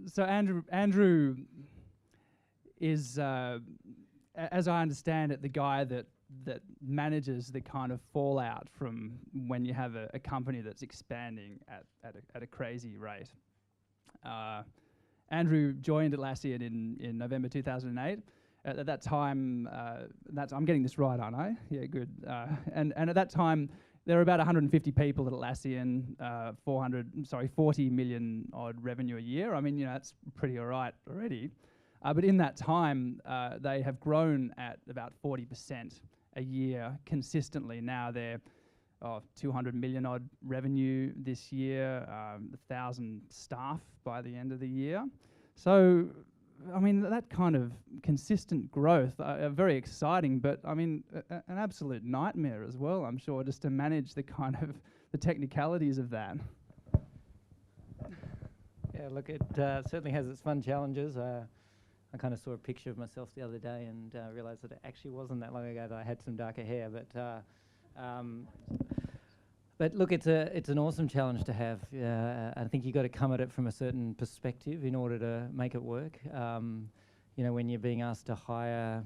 so Andrew is, as I understand it, the guy that manages the kind of fallout from when you have a company that's expanding at a crazy rate. Andrew joined Atlassian in November 2008. At that time, I'm getting this right, aren't I? Yeah, good. And at that time, there were about 150 people at Atlassian, 40 million odd revenue a year. I mean, that's pretty all right already. But in that time, they have grown at about 40% a year consistently. Now they're 200 million odd revenue this year, 1,000 staff by the end of the year. So, I mean, that kind of consistent growth, very exciting, but I mean, an absolute nightmare as well, I'm sure, just to manage the kind of the technicalities of that. Yeah, look, it certainly has its fun challenges. I kind of saw a picture of myself the other day and realised that it actually wasn't that long ago that I had some darker hair. But look, it's an awesome challenge to have. I think you've got to come at it from a certain perspective in order to make it work. When you're being asked to hire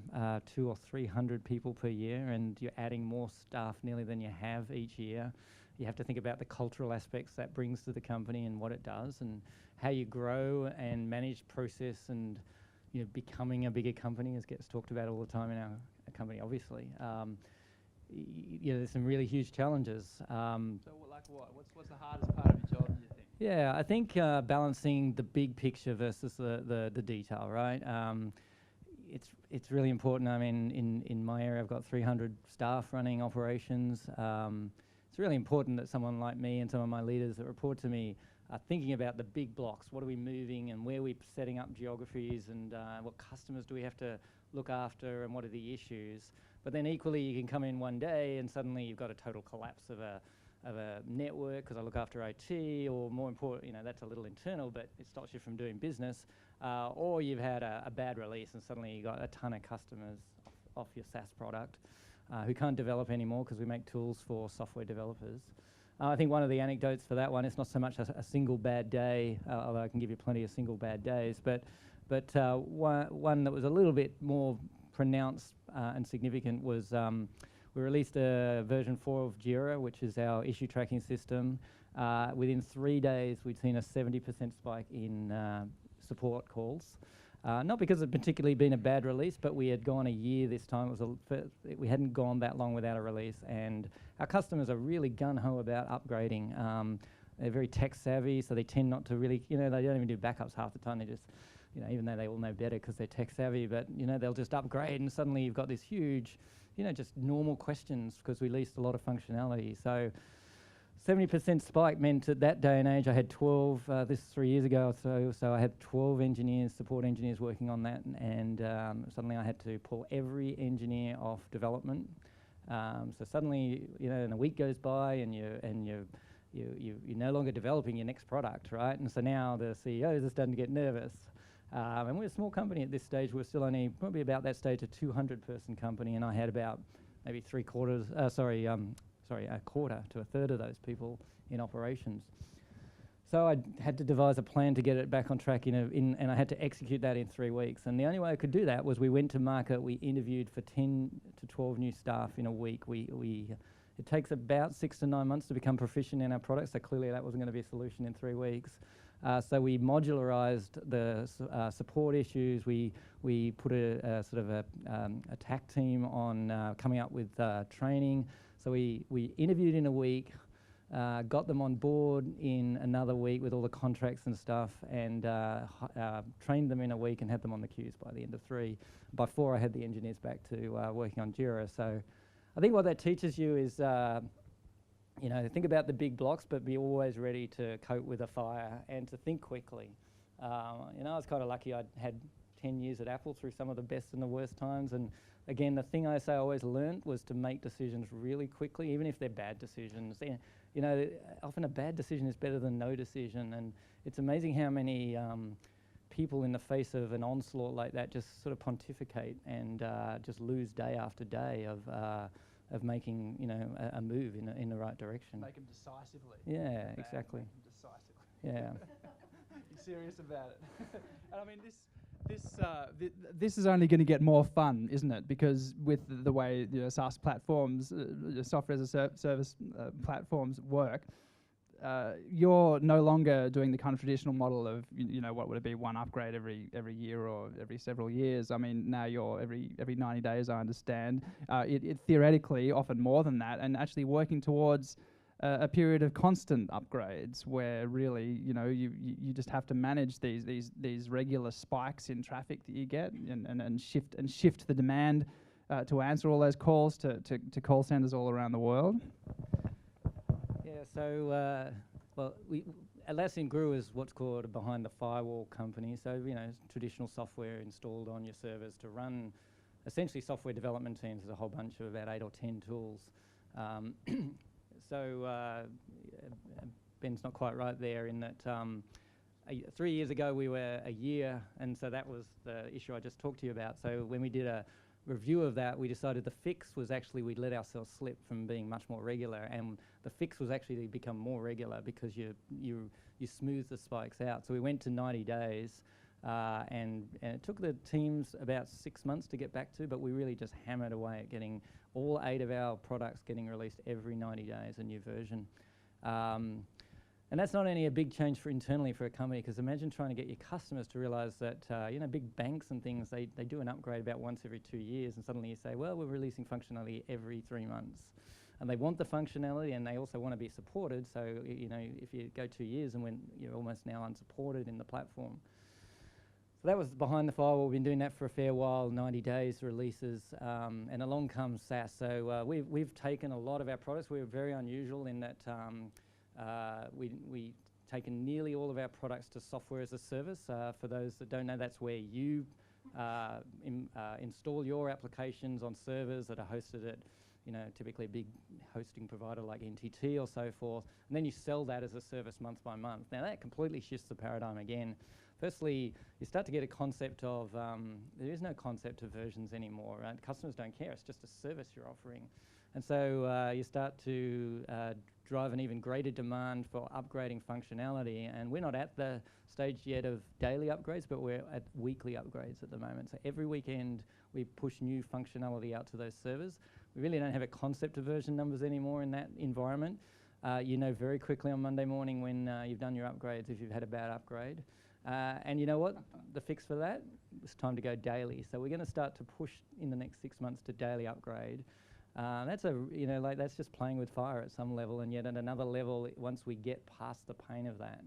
200 or 300 people per year and you're adding more staff nearly than you have each year, you have to think about the cultural aspects that brings to the company and what it does and how you grow and manage process and becoming a bigger company, as gets talked about all the time in our company, obviously. There's some really huge challenges. So like what? What's the hardest part of your job, do you think? Yeah, I think balancing the big picture versus the detail, right? It's really important. I mean, in my area, I've got 300 staff running operations. It's really important that someone like me and some of my leaders that report to me are thinking about the big blocks. What are we moving and where are we setting up geographies and what customers do we have to look after and what are the issues? But then equally, you can come in one day and suddenly you've got a total collapse of a network because I look after IT, or more important, that's a little internal, but it stops you from doing business. Or you've had a bad release and suddenly you've got a ton of customers off your SaaS product who can't develop anymore because we make tools for software developers. I think one of the anecdotes for that one, it's not so much a single bad day, although I can give you plenty of single bad days, but one that was a little bit more pronounced and significant was we released a version 4 of Jira, which is our issue tracking system. Within 3 days, we'd seen a 70% spike in support calls. Not because it particularly been a bad release, but we had gone a year this time. We hadn't gone that long without a release, and our customers are really gung-ho about upgrading. They're very tech savvy, so they tend not to really, they don't even do backups half the time. They just, even though they all know better because they're tech savvy, but they'll just upgrade, and suddenly you've got this huge, just normal questions because we released a lot of functionality. So 70% spike meant at that day and age I had 12, this is 3 years ago or so I had 12 support engineers working on that, and suddenly I had to pull every engineer off development. So suddenly, and a week goes by and you're no longer developing your next product, right? And so now the CEOs are starting to get nervous. And we're a small company at this stage. We're still only probably about that stage, a 200-person company, and I had about maybe a quarter to a third of those people in operations. So I had to devise a plan to get it back on track, and I had to execute that in 3 weeks. And the only way I could do that was we went to market. We interviewed for 10 to 12 new staff in a week. It takes about 6 to 9 months to become proficient in our product, so clearly that wasn't going to be a solution in 3 weeks. So we modularized the support issues. We put a sort of a tack team on coming up with training. So we interviewed in a week, got them on board in another week with all the contracts and stuff, and trained them in a week and had them on the queues by the end of 3. By 4, I had the engineers back to working on Jira. So I think what that teaches you is, think about the big blocks, but be always ready to cope with a fire and to think quickly. I was kind of lucky. I'd had 10 years at Apple through some of the best and the worst times, and again, the thing I always learned was to make decisions really quickly, even if they're bad decisions. Often a bad decision is better than no decision, and it's amazing how many people in the face of an onslaught like that just sort of pontificate and just lose day after day of making a move in the right direction. Make them decisively. Yeah, exactly. Decisively. Yeah. You serious about it. And I mean, this is only going to get more fun, isn't it? Because with the way SaaS platforms, software as a service platforms work, you're no longer doing the kind of traditional model of what would it be, one upgrade every year or every several years. I mean, now you're every 90 days, I understand. It theoretically often more than that, and actually working towards a period of constant upgrades where really you just have to manage these regular spikes in traffic that you get and shift the demand to answer all those calls to call centers all around the world. Yeah, so Atlassian grew as what's called a behind the firewall company. So traditional software installed on your servers to run essentially software development teams. There's a whole bunch of about 8 or 10 tools. So Ben's not quite right there in that 3 years ago we were a year, and so that was the issue I just talked to you about. So when we did a review of that, we decided the fix was actually we'd let ourselves slip from being much more regular, and the fix was actually to become more regular because you smooth the spikes out. So we went to 90 days, and it took the teams about 6 months to get back to, but we really just hammered away at getting all 8 of our products getting released every 90 days, a new version. And that's not only a big change for internally for a company, because imagine trying to get your customers to realize that, big banks and things, they do an upgrade about once every 2 years, and suddenly you say, well, we're releasing functionality every 3 months. And they want the functionality, and they also want to be supported. So, if you go 2 years and when you're almost now unsupported in the platform. So that was behind the firewall. We've been doing that for a fair while, 90 days releases, and along comes SaaS. So we've taken a lot of our products. We're very unusual in that we taken nearly all of our products to software as a service. For those that don't know, that's where you install your applications on servers that are hosted at typically a big hosting provider like NTT or so forth, and then you sell that as a service month by month. Now that completely shifts the paradigm again. Firstly, you start to get a concept of, there is no concept of versions anymore, right? Customers don't care, it's just a service you're offering. And so you start to drive an even greater demand for upgrading functionality, and we're not at the stage yet of daily upgrades, but we're at weekly upgrades at the moment. So every weekend we push new functionality out to those servers. We really don't have a concept of version numbers anymore in that environment. You know very quickly on Monday morning when you've done your upgrades if you've had a bad upgrade. And you know what? The fix for that? It's time to go daily. So we're going to start to push in the next 6 months to daily upgrade. That's that's just playing with fire at some level, and yet at another level, once we get past the pain of that,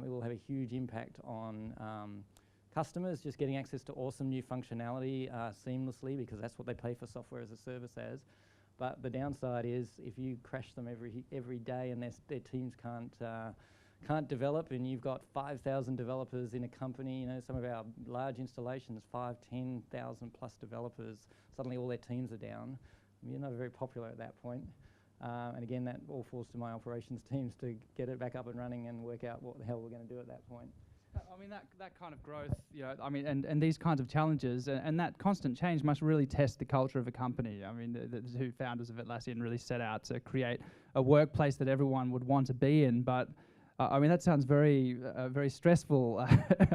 it will have a huge impact on customers just getting access to awesome new functionality seamlessly, because that's what they pay for software as a service as. But the downside is if you crash them every day and their teams can't develop, and you've got 5,000 developers in a company, some of our large installations, 10,000 plus developers, suddenly all their teams are down. You're not very popular at that point. And again, that all falls to my operations teams to get it back up and running and work out what the hell we're going to do at that point. I mean, that kind of growth, and these kinds of challenges and that constant change must really test the culture of a company. I mean, the two founders of Atlassian really set out to create a workplace that everyone would want to be in, but I mean, that sounds very stressful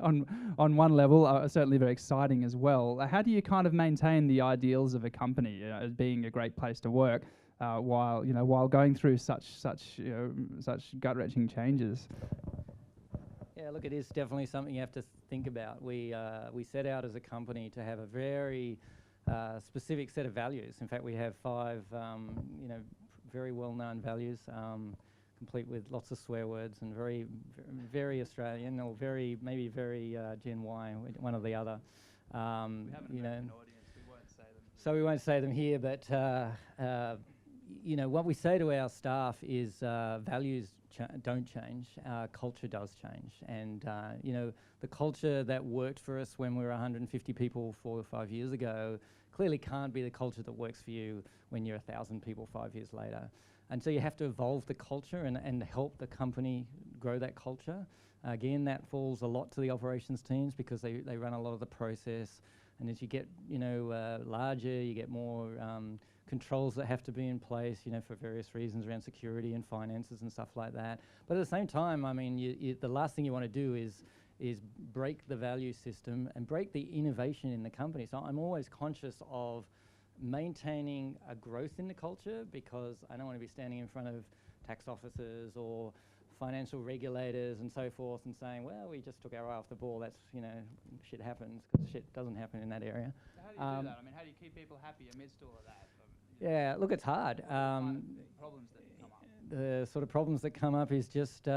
on one level, certainly very exciting as well. How do you kind of maintain the ideals of a company as being a great place to work while going through such gut-wrenching changes? Yeah, look, it is definitely something you have to think about. We set out as a company to have a very specific set of values. In fact, we have 5 very well-known values. Complete with lots of swear words and very, very Australian, or maybe very Gen Y, one or the other. We have an American audience, we won't say them. So we won't say them here, but what we say to our staff is values don't change, culture does change. And the culture that worked for us when we were 150 people 4 or 5 years ago clearly can't be the culture that works for you when you're 1,000 people 5 years later. And so you have to evolve the culture and help the company grow that culture. Again, that falls a lot to the operations teams because they run a lot of the process. And as you get larger, you get more controls that have to be in place, for various reasons around security and finances and stuff like that. But at the same time, I mean, the last thing you want to do is is break the value system and break the innovation in the company. So I'm always conscious of maintaining a growth in the culture, because I don't want to be standing in front of tax officers or financial regulators and so forth and saying, well, we just took our eye off the ball. That's, shit happens, because shit doesn't happen in that area. So how do you do that? I mean, how do you keep people happy amidst all of that? Yeah, look, it's hard. What are the kind of problems that come up? The sort of problems that come up is just,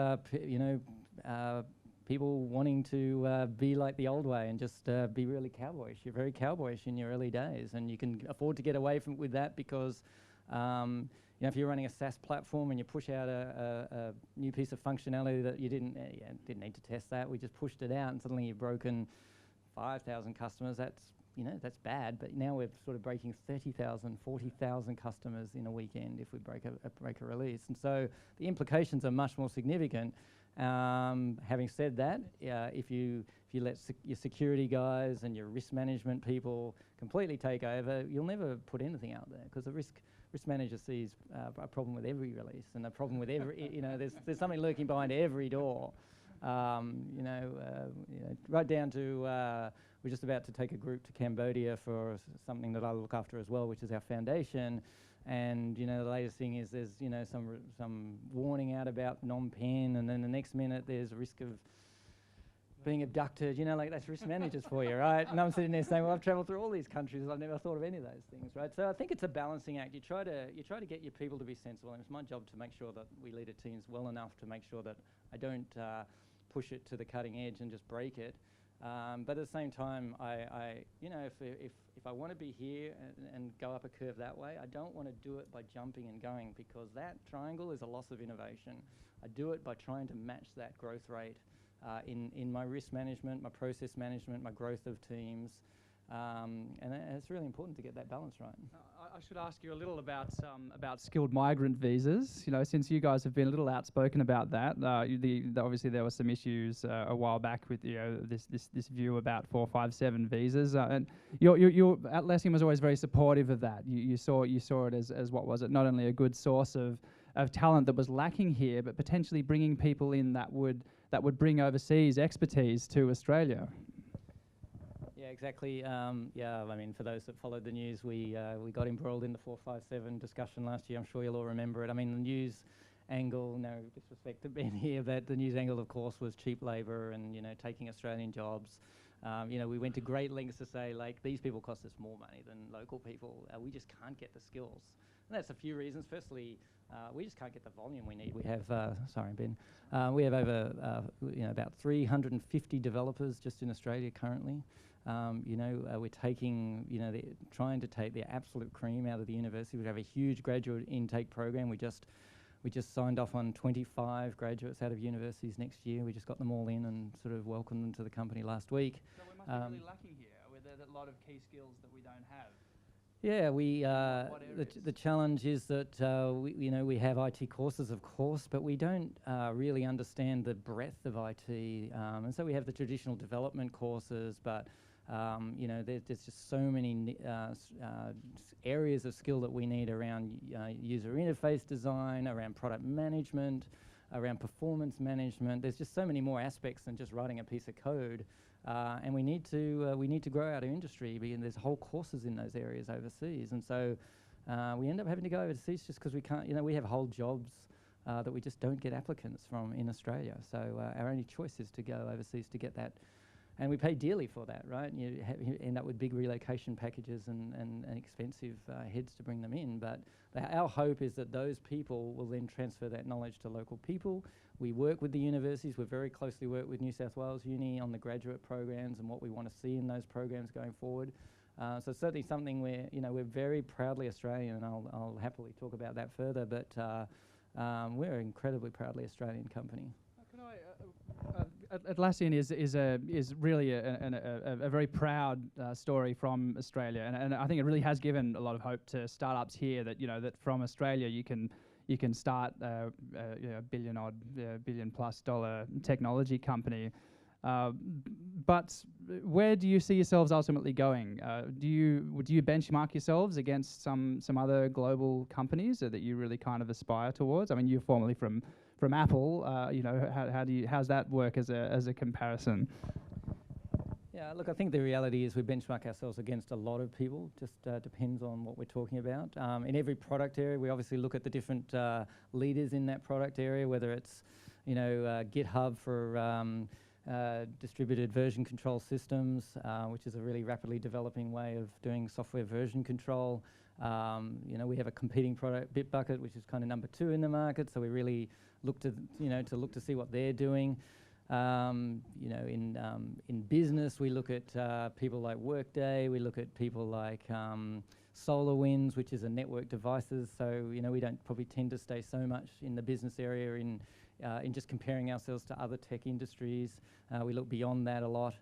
people wanting to be like the old way and just be really cowboyish. You're very cowboyish in your early days, and you can afford to get away with that because, if you're running a SaaS platform and you push out a new piece of functionality that you didn't need to test that, we just pushed it out, and suddenly you've broken 5,000 customers. That's bad, but now we're sort of breaking 30,000, 40,000 customers in a weekend if we break a release. And so the implications are much more significant. Having said that, if you let your security guys and your risk management people completely take over, you'll never put anything out there, because the risk manager sees a problem with every release and a problem with every, there's something lurking behind every door. Right down to we're just about to take a group to Cambodia for something that I look after as well, which is our foundation. And the latest thing is there's some warning out about non-pen, and then the next minute there's a risk of being abducted. That's risk managers for you, right? And I'm sitting there saying, well, I've travelled through all these countries, I've never thought of any of those things, right? So I think it's a balancing act. You try to get your people to be sensible, and it's my job to make sure that we lead our teams well enough to make sure that I don't push it to the cutting edge and just break it. But at the same time, if I want to be here and go up a curve that way, I don't want to do it by jumping and going, because that triangle is a loss of innovation. I do it by trying to match that growth rate in my risk management, my process management, my growth of teams. And it's really important to get that balance right. I should ask you a little about skilled migrant visas. Since you guys have been a little outspoken about that, obviously there were some issues a while back with this view about 457 visas, and your Atlassian was always very supportive of that. You saw it as what was it? Not only a good source of talent that was lacking here, but potentially bringing people in that would bring overseas expertise to Australia. Yeah, exactly. For those that followed the news, we got embroiled in the 457 discussion last year. I'm sure you'll all remember it. I mean, the news angle, no disrespect to Ben here, but the news angle, of course, was cheap labour and, taking Australian jobs. We went to great lengths to say, these people cost us more money than local people. We just can't get the skills. And that's a few reasons. Firstly, we just can't get the volume we need. We have, sorry, Ben, we have over, about 350 developers just in Australia currently. We're taking, trying to take the absolute cream out of the university. We have a huge graduate intake program. We just signed off on 25 graduates out of universities next year. We just got them all in and sort of welcomed them to the company last week. So we must be really lacking here. There's a lot of key skills that we don't have. Yeah, the challenge is that we have IT courses, of course, but we don't really understand the breadth of IT, and so we have the traditional development courses, but there's just so many areas of skill that we need around user interface design, around product management, around performance management. There's just so many more aspects than just writing a piece of code. And we need to grow out our industry, because there's whole courses in those areas overseas, and so we end up having to go overseas just because we can't. We have whole jobs that we just don't get applicants from in Australia. So our only choice is to go overseas to get that, and we pay dearly for that, right? You end up with big relocation packages and expensive heads to bring them in. But our hope is that those people will then transfer that knowledge to local people. We work with the universities. We very closely work with New South Wales Uni on the graduate programs and what we want to see in those programs going forward. So it's certainly something we're very proudly Australian, and I'll happily talk about that further. But we're an incredibly proudly Australian company. Atlassian is really a very proud story from Australia, and I think it really has given a lot of hope to startups here that from Australia you can start a billion plus dollar technology company. But where do you see yourselves ultimately going? Do you benchmark yourselves against some other global companies that you really kind of aspire towards? I mean, you're formerly from from Apple, how's that work as a comparison? Yeah, look, I think the reality is we benchmark ourselves against a lot of people. Just depends on what we're talking about. In every product area, we obviously look at the different leaders in that product area, whether it's, GitHub for distributed version control systems, which is a really rapidly developing way of doing software version control. We have a competing product, Bitbucket, which is kind of number 2 in the market. So we really look to see what they're doing. In business, we look at people like Workday. We look at people like SolarWinds, which is a network devices. So we don't probably tend to stay so much in the business area in just comparing ourselves to other tech industries. We look beyond that a lot.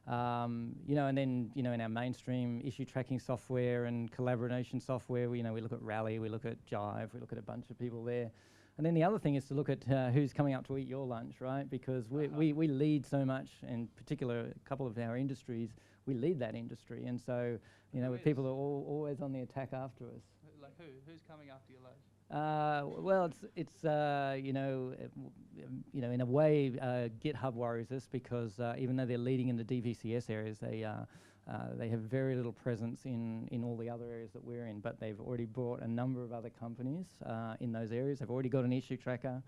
And then in our mainstream issue tracking software and collaboration software, we look at Rally, we look at Jive, we look at a bunch of people there. And then the other thing is to look at who's coming up to eat your lunch, right? Because we lead so much, in particular, a couple of our industries, we lead that industry. And so, with people are always on the attack after us. Like who? Who's coming after your lunch? Well, it's in a way, GitHub worries us because even though they're leading in the DVCS areas, they have very little presence in all the other areas that we're in, but they've already brought a number of other companies in those areas. They've already got an issue tracker,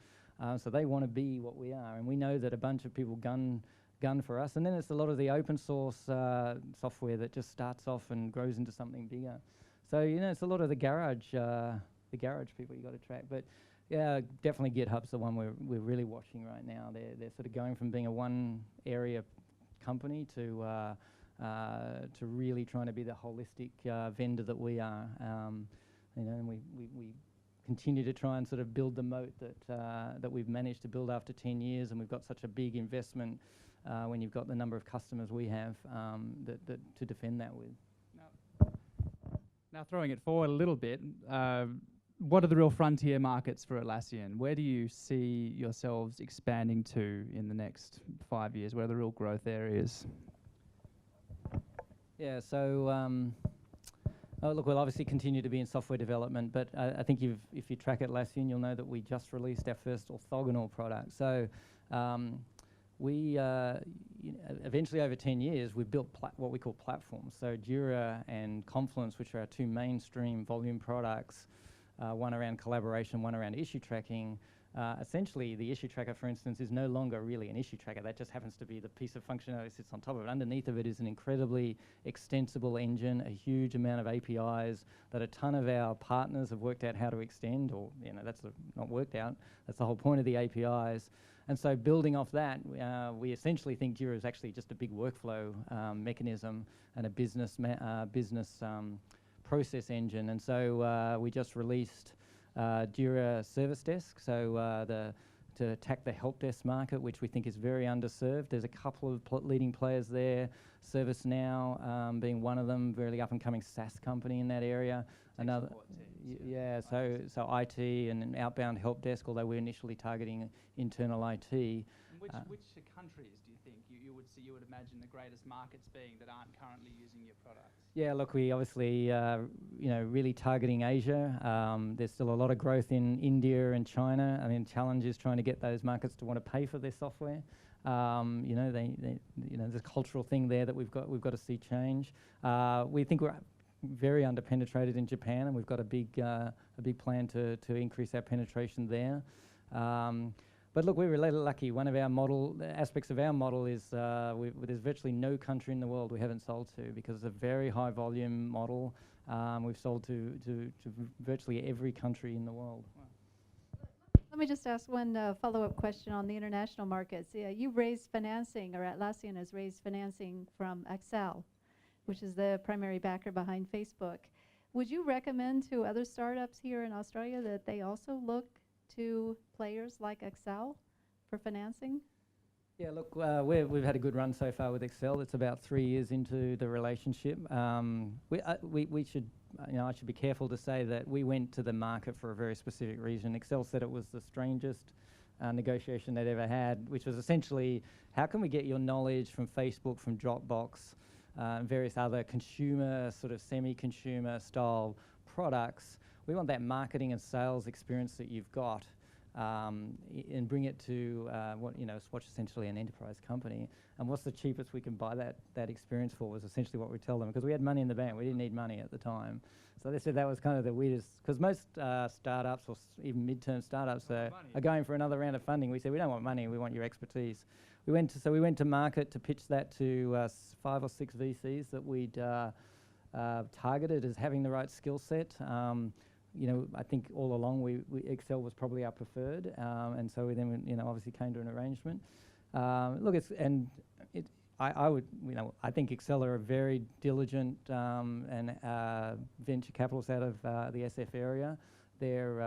so they want to be what we are. And we know that a bunch of people gun for us. And then it's a lot of the open source software that just starts off and grows into something bigger. So, it's a lot of the garage people you got to track. But yeah, definitely GitHub's the one we're really watching right now. They're sort of going from being a one area company to really trying to be the holistic vendor that we are. And we continue to try and sort of build the moat that we've managed to build after 10 years, and we've got such a big investment when you've got the number of customers we have that to defend that with. Now throwing it forward a little bit, what are the real frontier markets for Atlassian? Where do you see yourselves expanding to in the next 5 years? Where are the real growth areas? Yeah, so look, we'll obviously continue to be in software development, but I think if you track Atlassian, you'll know that we just released our first orthogonal product. So we eventually over 10 years, we've built what we call platforms. So Jira and Confluence, which are our 2 mainstream volume products, one around collaboration, one around issue tracking. Essentially, the issue tracker, for instance, is no longer really an issue tracker. That just happens to be the piece of functionality that sits on top of it. Underneath of it is an incredibly extensible engine, a huge amount of APIs that a ton of our partners have worked out how to extend, or that's not worked out. That's the whole point of the APIs. And so building off that, we essentially think Jira is actually just a big workflow mechanism and a business process engine. And so we just released Jira Service Desk, so to attack the help desk market, which we think is very underserved. There's a couple of leading players there, ServiceNow being one of them, very up-and-coming SaaS company in that area. Another, so IT and an outbound help desk, although we're initially targeting internal IT. And which countries do you think you would imagine the greatest markets being that aren't currently using your products? Yeah, look, we obviously really targeting Asia. There's still a lot of growth in India and China. I mean, challenge is trying to get those markets to want to pay for their software. There's a cultural thing there that we've got to see change. We think we're very underpenetrated in Japan, and we've got a big plan to increase our penetration there. But look, we're really lucky. One of our aspects of our model is there's virtually no country in the world we haven't sold to, because it's a very high volume model. We've sold to virtually every country in the world. Let me just ask one follow-up question on the international markets. You've raised financing, or Atlassian has raised financing from Excel, which is the primary backer behind Facebook. Would you recommend to other startups here in Australia that they also look to players like Excel for financing? Yeah, look, we've had a good run so far with Excel. It's about 3 years into the relationship. We should, I should be careful to say that we went to the market for a very specific reason. Excel said it was the strangest negotiation they'd ever had, which was essentially, how can we get your knowledge from Facebook, from Dropbox, various other consumer, sort of semi-consumer style products? We want that marketing and sales experience that you've got and bring it to what's essentially an enterprise company. And what's the cheapest we can buy that experience for was essentially what we tell them, because we had money in the bank. We didn't need money at the time. So they said that was kind of the weirdest, because most startups or even midterm startups are going for another round of funding. We said, we don't want money, we want your expertise. We went to market to pitch that to 5 or 6 VCs that we'd targeted as having the right skill set. I think all along Excel was probably our preferred, and so we then obviously came to an arrangement. I think Excel are a very diligent and venture capitalists out of the SF area. They're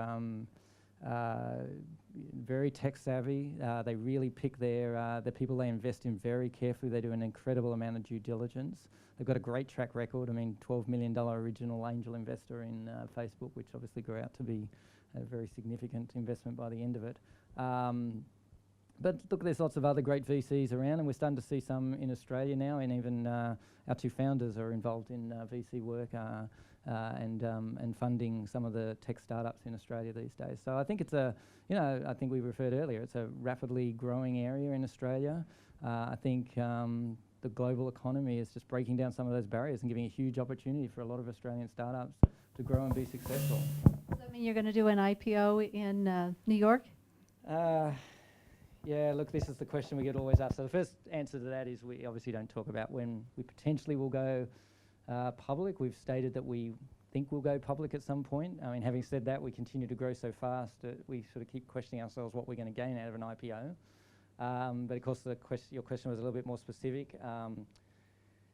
very tech savvy. They really pick the people they invest in very carefully. They do an incredible amount of due diligence. They've got a great track record. I mean, $12 million original angel investor in Facebook, which obviously grew out to be a very significant investment by the end of it. But look, there's lots of other great VCs around, and we're starting to see some in Australia now, and even our 2 founders are involved in VC work and funding some of the tech startups in Australia these days. So I think it's I think we referred earlier, it's a rapidly growing area in Australia. I think the global economy is just breaking down some of those barriers and giving a huge opportunity for a lot of Australian startups to grow and be successful. Does that mean you're going to do an IPO in New York? Yeah, look, this is the question we get always asked. So the first answer to that is we obviously don't talk about when we potentially will go public. We've stated that we think we'll go public at some point. I mean, having said that, we continue to grow so fast that we sort of keep questioning ourselves what we're going to gain out of an IPO. But of course, your question was a little bit more specific.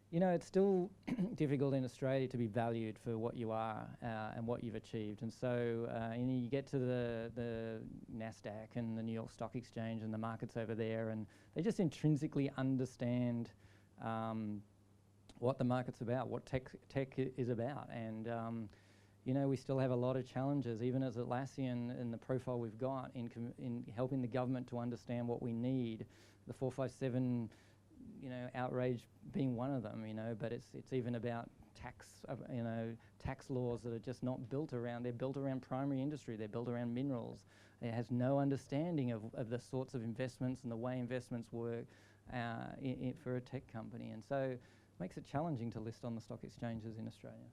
It's still difficult in Australia to be valued for what you are and what you've achieved. And so you get to the NASDAQ and the New York Stock Exchange and the markets over there, and they just intrinsically understand what the market's about, what tech is about. And we still have a lot of challenges, even as Atlassian and the profile we've got in helping the government to understand what we need. The 457 outrage being one of them, but it's even about tax laws that are just not built around. They're built around primary industry. They're built around minerals. It has no understanding of the sorts of investments and the way investments work for a tech company, and so it makes it challenging to list on the stock exchanges in Australia.